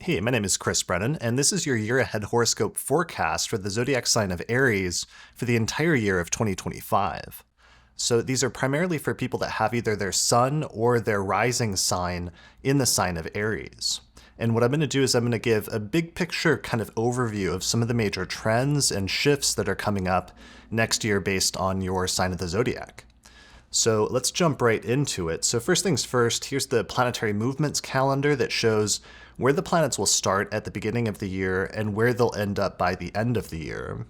Hey, my name is Chris Brennan, and this is your year ahead horoscope forecast for the zodiac sign of Aries for the entire year of 2025. So these are primarily for people that have either their sun or their rising sign in the sign of Aries. And what I'm going to do is I'm going to give a big picture kind of overview of some of the major trends and shifts that are coming up next year based on your sign of the zodiac. So let's jump right into it. So first things first, here's the planetary movements calendar that shows where the planets will start at the beginning of the year and where they'll end up by the end of the year.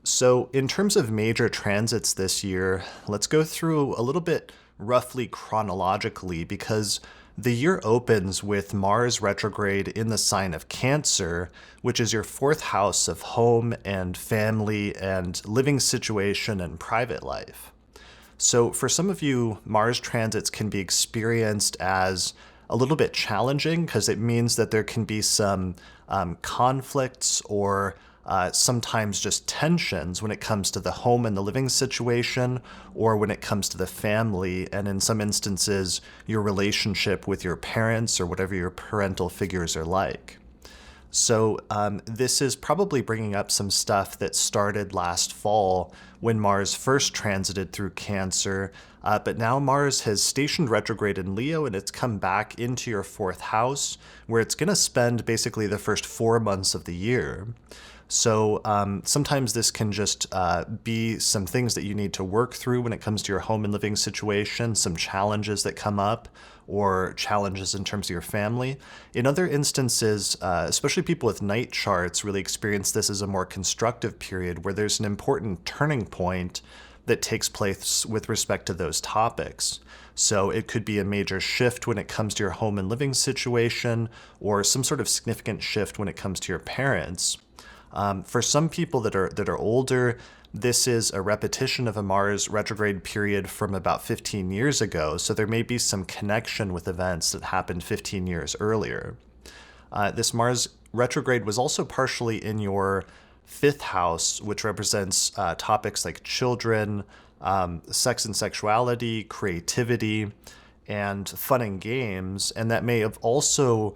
So in terms of major transits this year, let's go through a little bit roughly chronologically because the year opens with Mars retrograde in the sign of Cancer, which is your fourth house of home and family and living situation and private life. So for some of you, Mars transits can be experienced as a little bit challenging because it means that there can be some conflicts or sometimes just tensions when it comes to the home and the living situation or when it comes to the family, and in some instances, your relationship with your parents or whatever your parental figures are like. So this is probably bringing up some stuff that started last fall when Mars first transited through Cancer, but now Mars has stationed retrograde in Leo and it's come back into your fourth house where it's going to spend basically the first 4 months of the year. So sometimes this can just be some things that you need to work through when it comes to your home and living situation, some challenges that come up, or challenges in terms of your family. In other instances, especially people with night charts really experience this as a more constructive period where there's an important turning point that takes place with respect to those topics. So it could be a major shift when it comes to your home and living situation, or some sort of significant shift when it comes to your parents. For some people that are older, this is a repetition of a Mars retrograde period from about 15 years ago, so there may be some connection with events that happened 15 years earlier. This Mars retrograde was also partially in your fifth house, which represents topics like children, sex and sexuality, creativity, and fun and games, and that may have also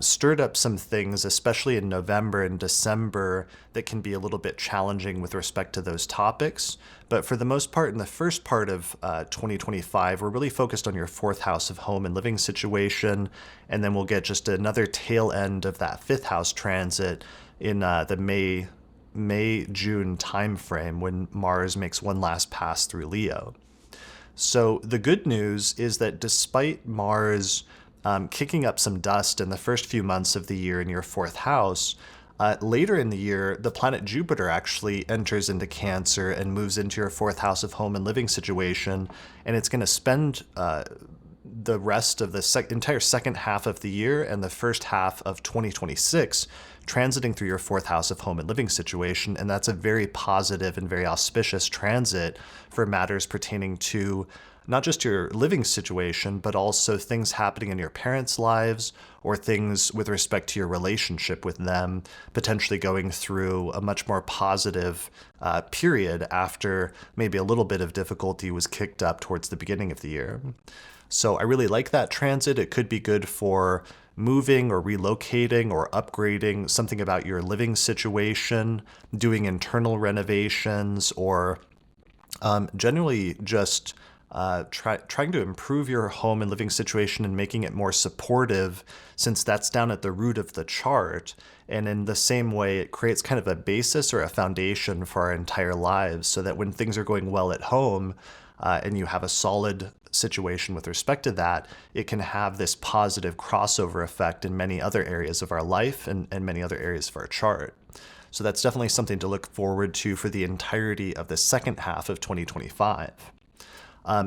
stirred up some things, especially in November and December, that can be a little bit challenging with respect to those topics. But for the most part, in the first part of 2025, we're really focused on your fourth house of home and living situation, and then we'll get just another tail end of that fifth house transit in the May-June timeframe when Mars makes one last pass through Leo. So the good news is that despite Mars kicking up some dust in the first few months of the year in your fourth house, later in the year, the planet Jupiter actually enters into Cancer and moves into your fourth house of home and living situation, and it's going to spend the rest of the entire second half of the year and the first half of 2026 transiting through your fourth house of home and living situation, and that's a very positive and very auspicious transit for matters pertaining to not just your living situation, but also things happening in your parents' lives or things with respect to your relationship with them, potentially going through a much more positive period after maybe a little bit of difficulty was kicked up towards the beginning of the year. So I really like that transit. It could be good for moving or relocating or upgrading something about your living situation, doing internal renovations, or generally just trying to improve your home and living situation and making it more supportive, since that's down at the root of the chart. And in the same way, it creates kind of a basis or a foundation for our entire lives, so that when things are going well at home, and you have a solid situation with respect to that, it can have this positive crossover effect in many other areas of our life and many other areas of our chart. So that's definitely something to look forward to for the entirety of the second half of 2025.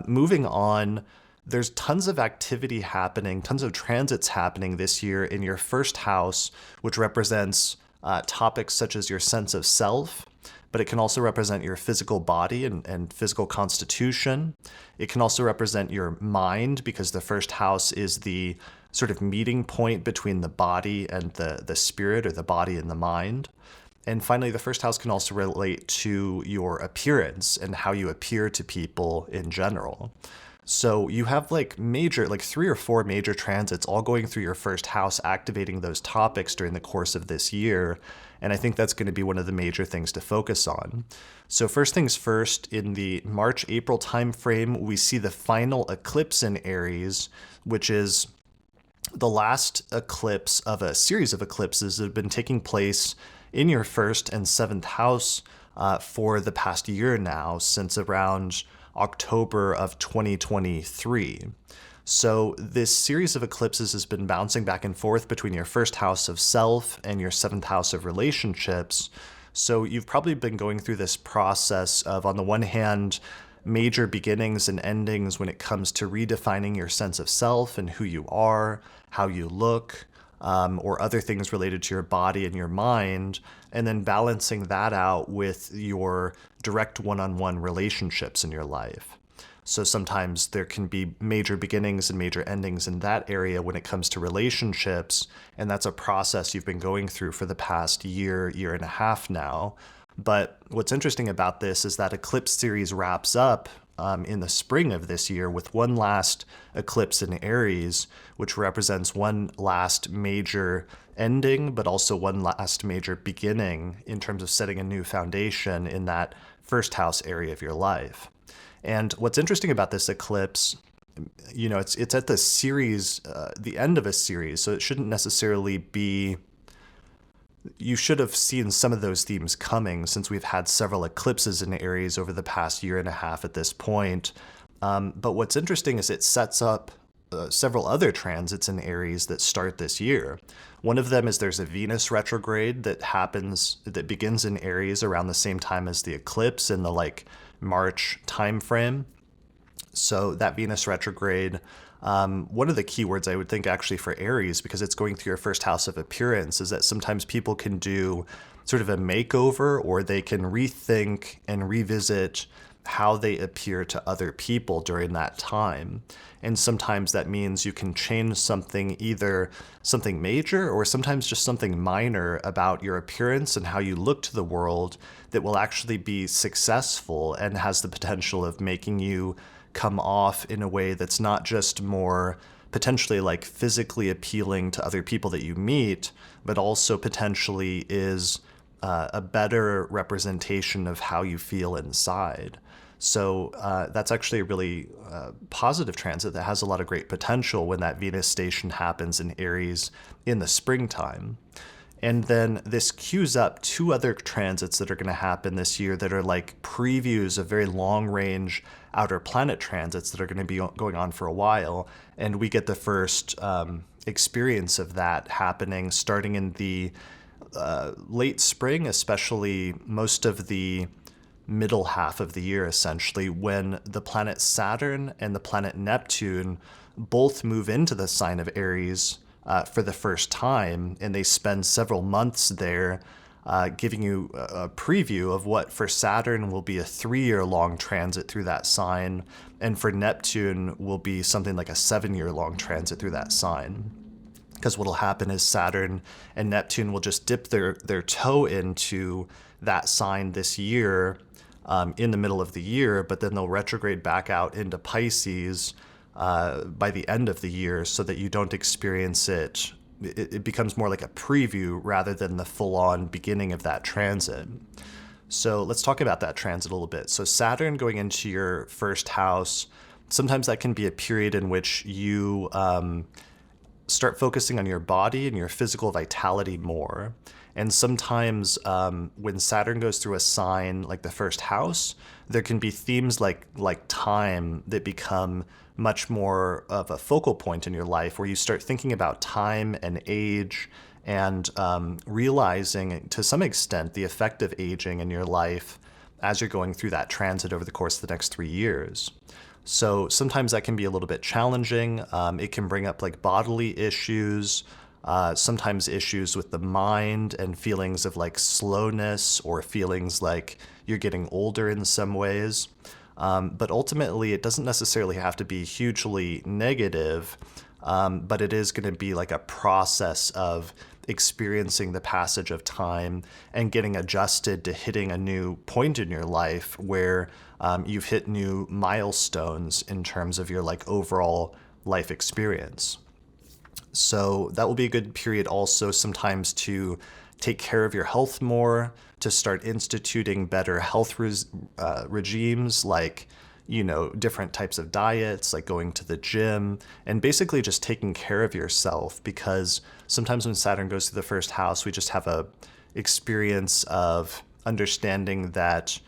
Moving on, there's tons of activity happening, tons of transits happening this year in your first house, which represents topics such as your sense of self, but it can also represent your physical body and physical constitution. It can also represent your mind, because the first house is the sort of meeting point between the body and the spirit, or the body and the mind. And finally, the first house can also relate to your appearance and how you appear to people in general. So you have like major, like 3 or 4 major transits all going through your first house, activating those topics during the course of this year. And I think that's going to be one of the major things to focus on. So first things first, in the March-April timeframe, we see the final eclipse in Aries, which is the last eclipse of a series of eclipses that have been taking place in your first and seventh house for the past year now, since around October of 2023. So this series of eclipses has been bouncing back and forth between your first house of self and your seventh house of relationships. So you've probably been going through this process of, on the one hand, major beginnings and endings when it comes to redefining your sense of self and who you are, how you look, or other things related to your body and your mind, and then balancing that out with your direct one-on-one relationships in your life. So sometimes there can be major beginnings and major endings in that area when it comes to relationships, and that's a process you've been going through for the past year, year and a half now. But what's interesting about this is that eclipse series wraps up in the spring of this year with one last eclipse in Aries, which represents one last major ending, but also one last major beginning in terms of setting a new foundation in that first house area of your life. And what's interesting about this eclipse, you know, it's at the series, the end of a series, so it shouldn't necessarily be. You should have seen some of those themes coming, since we've had several eclipses in Aries over the past year and a half at this point. But what's interesting is it sets up several other transits in Aries that start this year. One of them is there's a Venus retrograde that begins in Aries around the same time as the eclipse in the March timeframe. So that Venus retrograde, one of the keywords I would think actually for Aries, because it's going through your first house of appearance, is that sometimes people can do sort of a makeover, or they can rethink and revisit how they appear to other people during that time. And sometimes that means you can change something, either something major or sometimes just something minor about your appearance and how you look to the world, that will actually be successful and has the potential of making you come off in a way that's not just more potentially physically appealing to other people that you meet, but also potentially is a better representation of how you feel inside. So that's actually a really positive transit that has a lot of great potential when that Venus station happens in Aries in the springtime. And then this cues up 2 other transits that are going to happen this year that are like previews of very long-range outer planet transits that are going to be going on for a while. And we get the first experience of that happening starting in the late spring, especially most of the middle half of the year, essentially, when the planet Saturn and the planet Neptune both move into the sign of Aries for the first time, and they spend several months there, giving you a preview of what for Saturn will be a 3-year-long transit through that sign, and for Neptune will be something like a 7-year-long transit through that sign. Because what'll happen is Saturn and Neptune will just dip their toe into that sign this year, in the middle of the year, but then they'll retrograde back out into Pisces by the end of the year, so that you don't experience it. It becomes more like a preview rather than the full-on beginning of that transit. So let's talk about that transit a little bit. So Saturn going into your first house, sometimes that can be a period in which you start focusing on your body and your physical vitality more. And sometimes when Saturn goes through a sign like the first house, there can be themes like time that become much more of a focal point in your life, where you start thinking about time and age, and realizing to some extent the effect of aging in your life as you're going through that transit over the course of the next 3 years. So sometimes that can be a little bit challenging. It can bring up bodily issues, sometimes issues with the mind and feelings of slowness, or feelings like you're getting older in some ways. But ultimately, it doesn't necessarily have to be hugely negative, but it is going to be a process of experiencing the passage of time and getting adjusted to hitting a new point in your life where you've hit new milestones in terms of your like overall life experience. So that will be a good period also sometimes to take care of your health more, to start instituting better health regimes like, different types of diets, like going to the gym, and basically just taking care of yourself. Because sometimes when Saturn goes through the first house, we just have a experience of understanding that,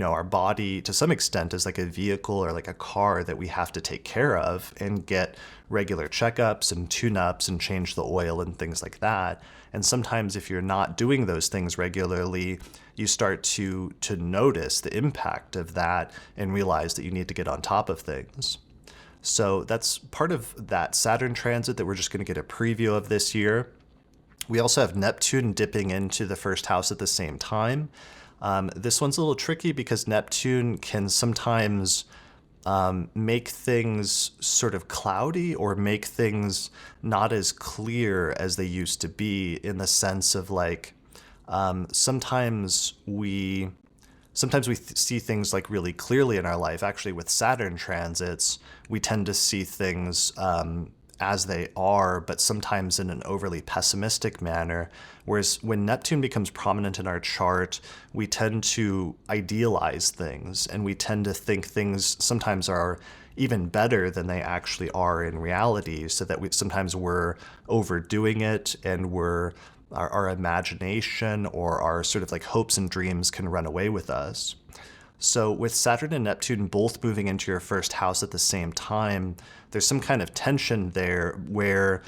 our body to some extent is like a vehicle or like a car that we have to take care of and get regular checkups and tune-ups and change the oil and things like that. And sometimes if you're not doing those things regularly, you start to notice the impact of that and realize that you need to get on top of things. So that's part of that Saturn transit that we're just going to get a preview of this year. We also have Neptune dipping into the first house at the same time. This one's a little tricky because Neptune can sometimes make things sort of cloudy or make things not as clear as they used to be, in the sense of like sometimes we see things like really clearly in our life. Actually, with Saturn transits, we tend to see things as they are, but sometimes in an overly pessimistic manner. Whereas when Neptune becomes prominent in our chart, we tend to idealize things, and we tend to think things sometimes are even better than they actually are in reality, so that sometimes we're overdoing it, and our imagination or our sort of like hopes and dreams can run away with us. So with Saturn and Neptune both moving into your first house at the same time, there's some kind of tension there where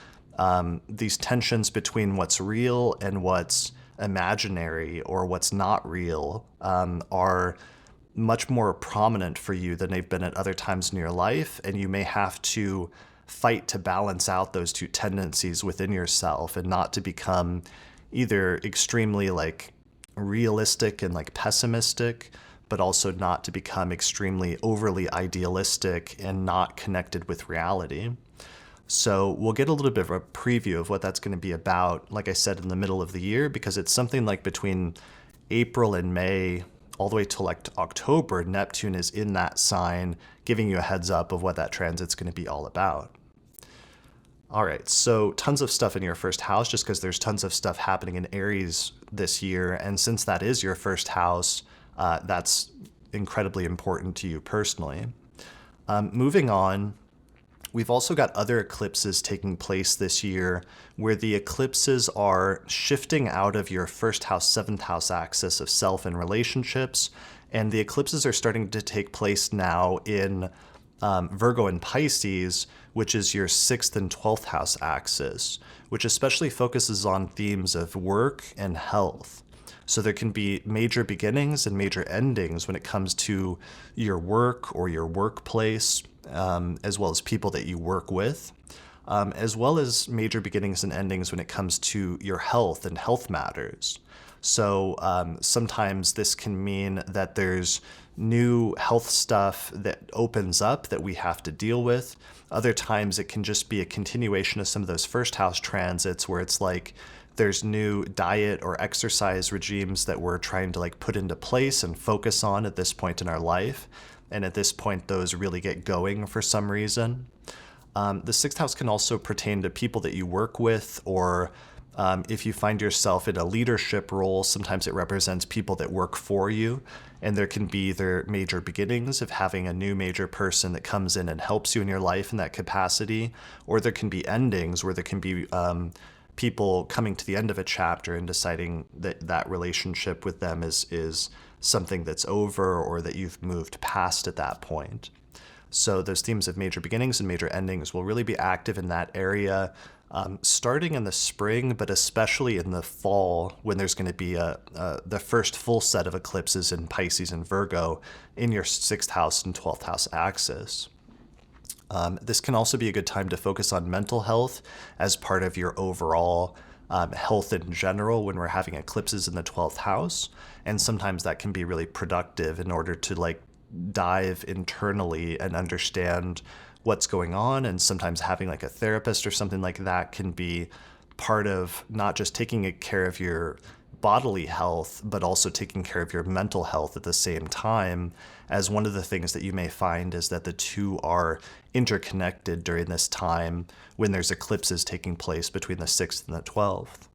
these tensions between what's real and what's imaginary or what's not real are much more prominent for you than they've been at other times in your life. And you may have to fight to balance out those two tendencies within yourself and not to become either extremely like realistic and like pessimistic, but also not to become extremely overly idealistic and not connected with reality. So we'll get a little bit of a preview of what that's going to be about, like I said, in the middle of the year, because it's something like between April and May, all the way till like October, Neptune is in that sign, giving you a heads up of what that transit's going to be all about. All right, so tons of stuff in your first house, just because there's tons of stuff happening in Aries this year. And since that is your first house, that's incredibly important to you personally. Moving on, we've also got other eclipses taking place this year, where the eclipses are shifting out of your first house, seventh house axis of self and relationships. And the eclipses are starting to take place now in Virgo and Pisces, which is your 6th and 12th house axis, which especially focuses on themes of work and health. So there can be major beginnings and major endings when it comes to your work or your workplace, as well as people that you work with, as well as major beginnings and endings when it comes to your health and health matters. So sometimes this can mean that there's new health stuff that opens up that we have to deal with. Other times it can just be a continuation of some of those first house transits where it's like there's new diet or exercise regimes that we're trying to like put into place and focus on at this point in our life. And at this point, those really get going for some reason. The 6th house can also pertain to people that you work with, or if you find yourself in a leadership role, sometimes it represents people that work for you. And there can be either major beginnings of having a new major person that comes in and helps you in your life in that capacity, or there can be endings where there can be people coming to the end of a chapter and deciding that that relationship with them is something that's over or that you've moved past at that point. So those themes of major beginnings and major endings will really be active in that area, starting in the spring, but especially in the fall when there's going to be the first full set of eclipses in Pisces and Virgo in your 6th house and 12th house axis. This can also be a good time to focus on mental health as part of your overall health in general when we're having eclipses in the 12th house. And sometimes that can be really productive in order to like dive internally and understand what's going on. And sometimes having like a therapist or something like that can be part of not just taking care of your bodily health, but also taking care of your mental health at the same time, as one of the things that you may find is that the two are interconnected during this time when there's eclipses taking place between the 6th and the 12th.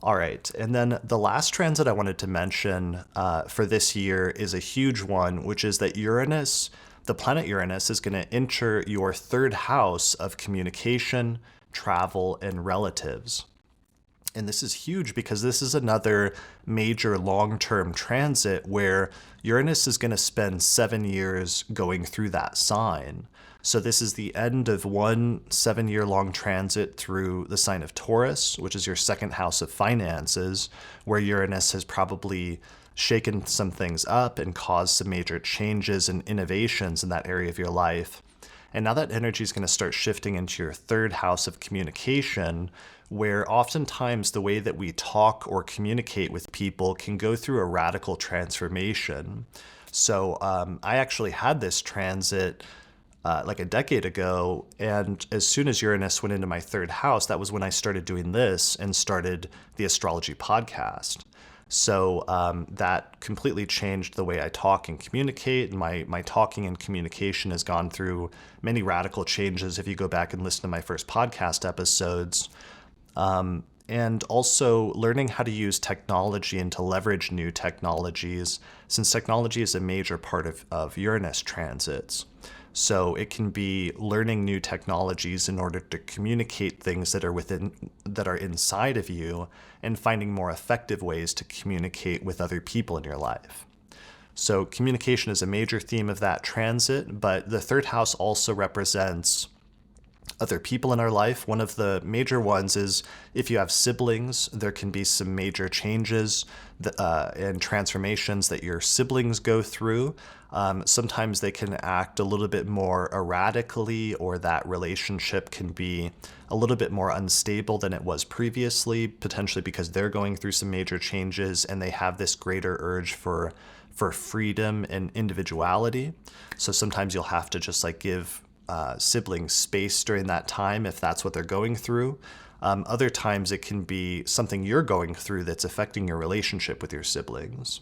All right, and then the last transit I wanted to mention for this year is a huge one, which is that Uranus, the planet Uranus, is going to enter your third house of communication, travel, and relatives. And this is huge because this is another major long-term transit where Uranus is going to spend 7 years going through that sign. So this is the end of one 7-year-long transit through the sign of Taurus, which is your second house of finances, where Uranus has probably shaken some things up and caused some major changes and innovations in that area of your life. And now that energy is going to start shifting into your third house of communication, where oftentimes the way that we talk or communicate with people can go through a radical transformation. So I actually had this transit like a decade ago, and as soon as Uranus went into my third house, that was when I started doing this and started the astrology podcast. So that completely changed the way I talk and communicate. And my talking and communication has gone through many radical changes if you go back and listen to my first podcast episodes. And also learning how to use technology and to leverage new technologies, since technology is a major part of Uranus transits. So it can be learning new technologies in order to communicate things that are inside of you, and finding more effective ways to communicate with other people in your life. So communication is a major theme of that transit, but the third house also represents other people in our life. One of the major ones is if you have siblings, there can be some major changes and transformations that your siblings go through. Sometimes they can act a little bit more erratically, or that relationship can be a little bit more unstable than it was previously, potentially because they're going through some major changes and they have this greater urge for freedom and individuality. So sometimes you'll have to just like give siblings space during that time if that's what they're going through. Other times it can be something you're going through that's affecting your relationship with your siblings.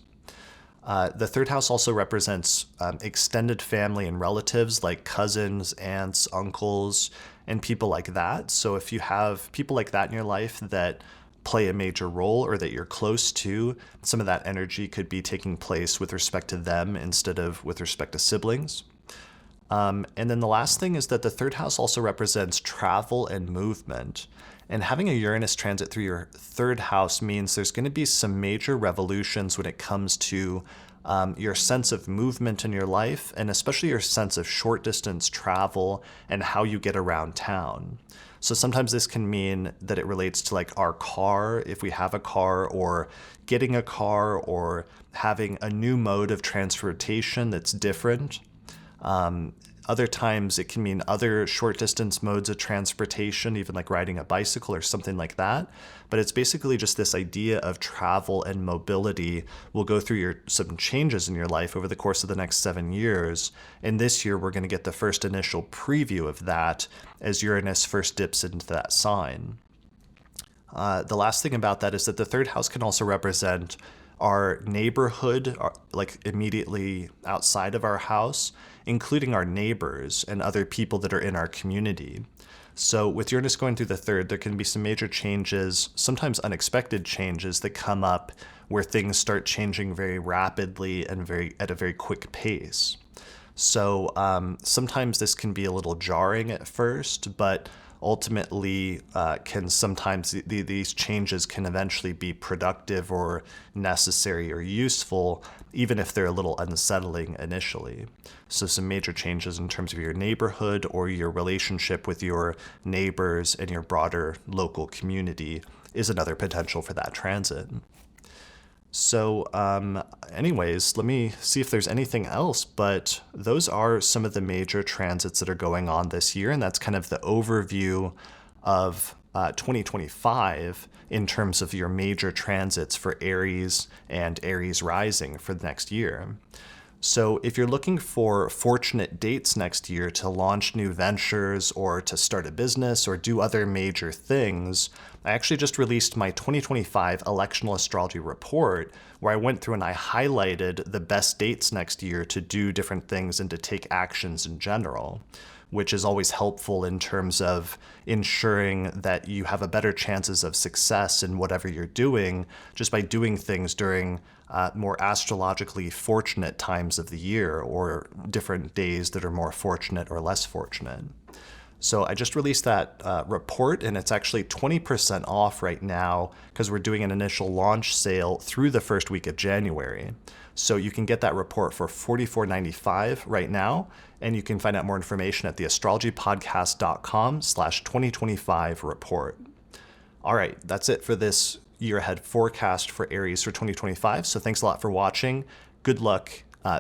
The third house also represents extended family and relatives like cousins, aunts, uncles, and people like that. So if you have people like that in your life that play a major role or that you're close to, some of that energy could be taking place with respect to them instead of with respect to siblings. And then the last thing is that the third house also represents travel and movement. And having a Uranus transit through your third house means there's going to be some major revolutions when it comes to your sense of movement in your life, and especially your sense of short distance travel and how you get around town. So sometimes this can mean that it relates to like our car, if we have a car, or getting a car, or having a new mode of transportation that's different. Other times it can mean other short distance modes of transportation, even like riding a bicycle or something like that. But it's basically just this idea of travel and mobility will go through some changes in your life over the course of the next 7 years. And this year we're going to get the first initial preview of that as Uranus first dips into that sign. The last thing about that is that the third house can also represent our neighborhood, like immediately outside of our house, including our neighbors and other people that are in our community. So with Uranus going through the third, there can be some major changes, sometimes unexpected changes that come up where things start changing very rapidly and at a very quick pace. So sometimes this can be a little jarring at first, but ultimately can sometimes these changes can eventually be productive or necessary or useful, even if they're a little unsettling initially. So some major changes in terms of your neighborhood or your relationship with your neighbors and your broader local community is another potential for that transit. So anyways, let me see if there's anything else, but those are some of the major transits that are going on this year, and that's kind of the overview of 2025 in terms of your major transits for Aries and Aries rising for the next year. So if you're looking for fortunate dates next year to launch new ventures or to start a business or do other major things, I actually just released my 2025 electional astrology report where I went through and I highlighted the best dates next year to do different things and to take actions in general, which is always helpful in terms of ensuring that you have a better chances of success in whatever you're doing just by doing things during more astrologically fortunate times of the year or different days that are more fortunate or less fortunate. So I just released that report, and it's actually 20% off right now because we're doing an initial launch sale through the first week of January. So you can get that report for $44.95 right now, and you can find out more information at theastrologypodcast.com/2025 report. All right, that's it for this year ahead forecast for Aries for 2025. So thanks a lot for watching. Good luck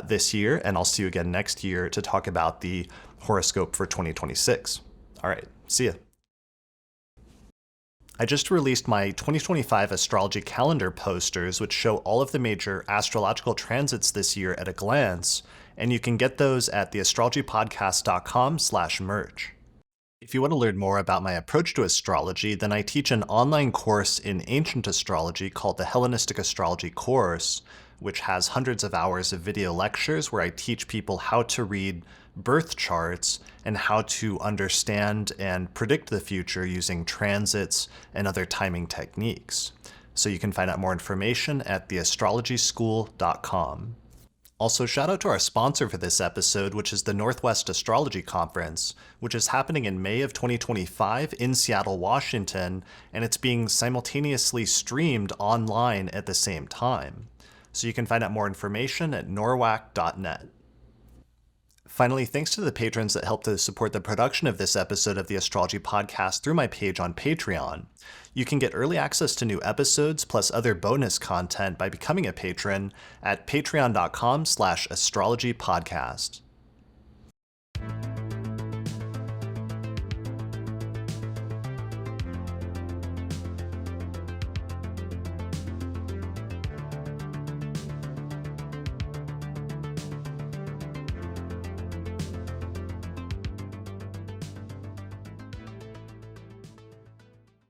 this year, and I'll see you again next year to talk about the horoscope for 2026. All right, see ya. I just released my 2025 astrology calendar posters, which show all of the major astrological transits this year at a glance, and you can get those at theastrologypodcast.com/merch. If you want to learn more about my approach to astrology, then I teach an online course in ancient astrology called the Hellenistic Astrology Course, which has hundreds of hours of video lectures where I teach people how to read birth charts and how to understand and predict the future using transits and other timing techniques. So you can find out more information at theastrologyschool.com. Also, shout out to our sponsor for this episode, which is the Northwest Astrology Conference, which is happening in May of 2025 in Seattle, Washington, and it's being simultaneously streamed online at the same time. So you can find out more information at norwac.net. Finally, thanks to the patrons that helped to support the production of this episode of the Astrology Podcast through my page on Patreon. You can get early access to new episodes plus other bonus content by becoming a patron at patreon.com/astrologypodcast.